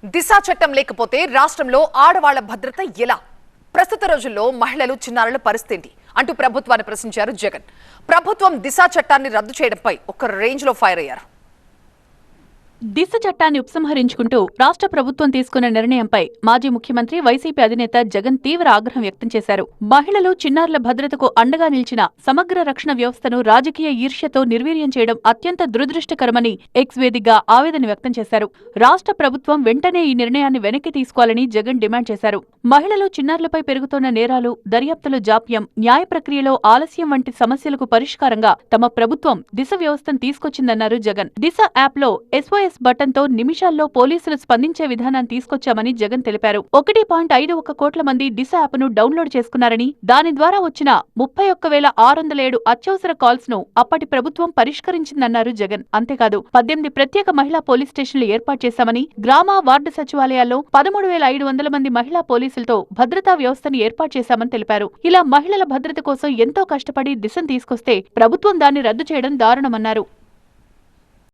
దిశ చట్టం లేకపోతే రాష్ట్రంలో ఆడవాళ్ల భద్రత ఎలా? ప్రస్తుత రోజుల్లో మహిళలు చిన్నారుల పరిస్థితి అంటూ ప్రభుత్వాన్ని ప్రశ్నించారు జగన్. ప్రభుత్వం దిశ చట్టాన్ని రద్దు చేయడంపై ఒక రేంజ్ లో ఫైర్ అయ్యారు. దిశ చట్టాన్ని ఉపసంహరించుకుంటూ రాష్ట్ర ప్రభుత్వం తీసుకున్న నిర్ణయంపై మాజీ ముఖ్యమంత్రి వైసీపీ అధినేత జగన్ తీవ్ర ఆగ్రహం వ్యక్తం చేశారు. మహిళలు, చిన్నారుల భద్రతకు అండగా నిలిచిన సమగ్ర రక్షణ వ్యవస్థను రాజకీయ ఈర్ష్యతో నిర్వీర్యం చేయడం అత్యంత దురదృష్టకరమని ఎక్స్ వేదికగా ఆవేదన వ్యక్తం చేశారు. రాష్ట్ర ప్రభుత్వం వెంటనే ఈ నిర్ణయాన్ని వెనక్కి తీసుకోవాలని జగన్ డిమాండ్ చేశారు. మహిళలు, చిన్నారులపై పెరుగుతున్న నేరాలు, దర్యాప్తులో జాప్యం, న్యాయ ప్రక్రియలో ఆలస్యం వంటి సమస్యలకు పరిష్కారంగా తమ ప్రభుత్వం దిశ వ్యవస్థను తీసుకొచ్చిందన్నారు జగన్. దిశ యాప్లో SOS బటన్ తో నిమిషాల్లో పోలీసులు స్పందించే విధానాన్ని తీసుకొచ్చామని జగన్ తెలిపారు. 1.51 కోట్ల మంది దిశ యాప్ ను డౌన్లోడ్ చేసుకున్నారని, దాని ద్వారా వచ్చిన 31,607 అత్యవసర కాల్స్ ను అప్పటి ప్రభుత్వం పరిష్కరించిందన్నారు జగన్. అంతేకాదు 18 ప్రత్యేక మహిళా పోలీస్ స్టేషన్లు ఏర్పాటు చేశామని, గ్రామ, వార్డు సచివాలయాల్లో 13,500 మంది మహిళా పోలీసులతో భద్రతా వ్యవస్థను ఏర్పాటు చేశామని తెలిపారు. ఇలా మహిళల భద్రత కోసం ఎంతో కష్టపడి దిశను తీసుకొస్తే ప్రభుత్వం దాన్ని రద్దు చేయడం దారుణమన్నారు.